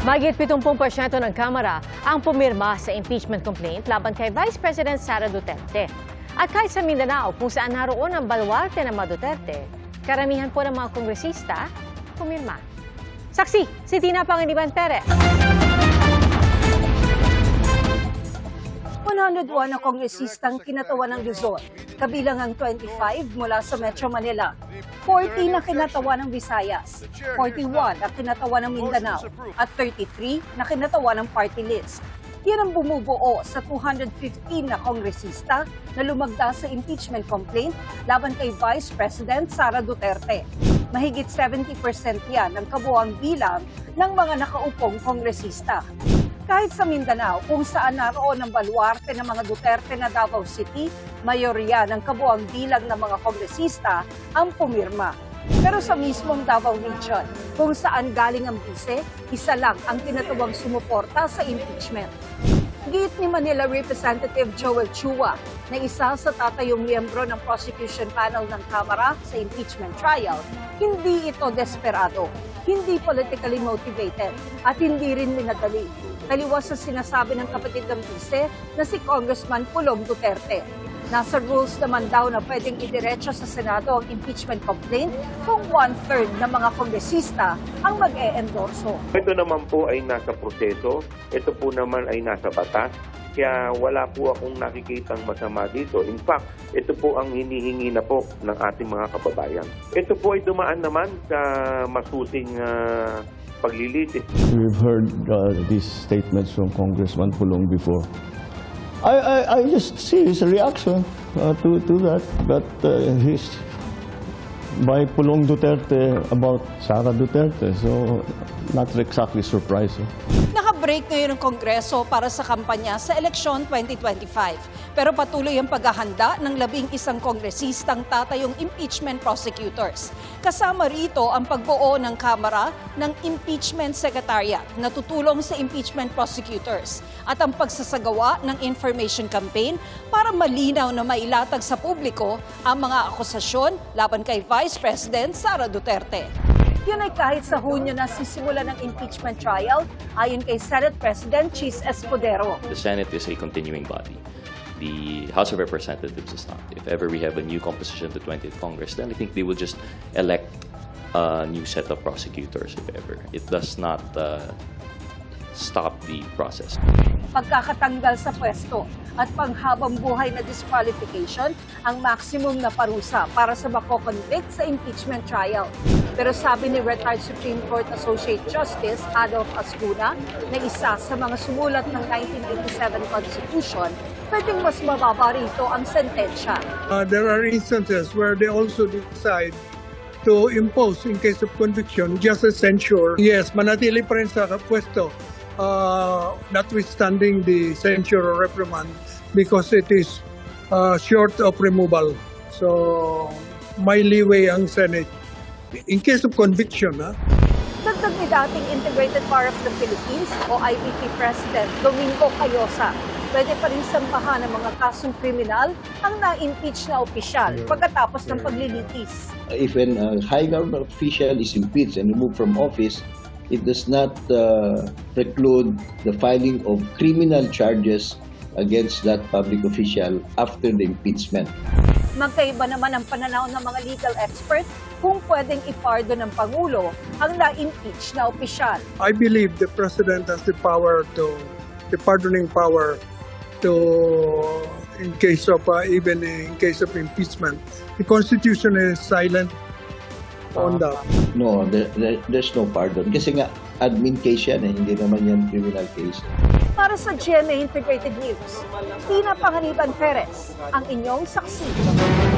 Mahigit 70% ng Kamara ang pumirma sa impeachment complaint laban kay Vice President Sara Duterte. At kahit sa Mindanao, kung saan naroon ang baluarte ng mga Duterte, karamihan po ng mga kongresista pumirma. Saksi, si Tina Pangiliban Perez. 101 na kongresistang kinatawan ng Luzon, kabilang ang 25 mula sa Metro Manila, 40 na kinatawan ng Visayas, 41 na kinatawan ng Mindanao, at 33 na kinatawan ng party list. Yan ang bumubuo sa 215 na kongresista na lumagda sa impeachment complaint laban kay Vice President Sara Duterte. Mahigit 70% yan ng kabuuang bilang ng mga nakaupong kongresista. Kahit sa Mindanao, kung saan naroon ang baluarte ng mga Duterte na Davao City, mayorya ng kabuuang bilang ng mga kongresista ang pumirma. Pero sa mismong Davao Region, kung saan galing ang bise, isa lang ang tinatawag sumuporta sa impeachment. Giit ni Manila Representative Joel Chua na isa sa tatayong miyembro ng prosecution panel ng Kamara sa impeachment trial, hindi ito desperado, hindi politically motivated at hindi rin minadali. Taliwas sa sinasabi ng kapatid ng bise na si Congressman Pulong Duterte. Nasa rules naman daw na pwedeng idiretso sa Senado ang impeachment complaint kung 1/3 ng mga kongresista ang mag-e-endorso. Ito naman po ay nasa proseso, ito po naman ay nasa batas, kaya wala po akong nakikitang masama dito. In fact, ito po ang hinihingi na po ng ating mga kababayan. Ito po ay dumaan naman sa masusing paglilitis. We've heard these statements from Congressman Pulong before. I just see his reaction to that, but he's by Pulong Duterte about Sara Duterte, so not exactly surprising. Naka-break ngayon ang Kongreso para sa kampanya sa eleksyon 2025. Pero patuloy ang paghahanda ng 11 kongresistang tatayong impeachment prosecutors. Kasama rito ang pagbuo ng Kamara ng Impeachment Secretariat na tutulong sa impeachment prosecutors at ang pagsasagawa ng information campaign para malinaw na mailatag sa publiko ang mga akusasyon laban kay Vice President Sara Duterte. Yun ay kahit sa Hunyo na sisimula ng impeachment trial ayon kay Senate President Chis Escudero. The Senate is a continuing body. The House of Representatives is not. If ever we have a new composition to 20th Congress, then I think they will just elect a new set of prosecutors if ever. It does not stop the process. Pagkakatanggal sa pwesto at panghabang buhay na disqualification ang maximum na parusa para sa mako-convict sa impeachment trial. Pero sabi ni retired Supreme Court Associate Justice Adolf Ascuna na isa sa mga sumulat ng 1987 Constitution, pwedeng mas mababa rito ang sentensya. There are instances where they also decide to impose in case of conviction just a censure. Yes, manatili pa rin sa pwesto. Notwithstanding the censure or reprimand because it is short of removal. So, may leeway ang Senate. In case of conviction, Dagdag ni dating Integrated Bar of the Philippines o IBP President Domingo Cayosa, pwede pa rin sampahan ng mga kasong kriminal ang na-impeach na opisyal pagkatapos ng paglilitis. If a high government official is impeached and removed from office, it does not preclude the filing of criminal charges against that public official after the impeachment. Magkaiba naman ang pananaw ng mga legal expert kung pwedeng ipardo ng Pangulo ang na-impeach na opisyal. I believe the President has the power the pardoning power to, in case of, even in case of impeachment. The Constitution is silent on that. No, there's no pardon. Kasi nga, admin case yan, hindi naman yan criminal case. Para sa GMA Integrated News, Tina Pangiliban Perez, ang inyong saksi.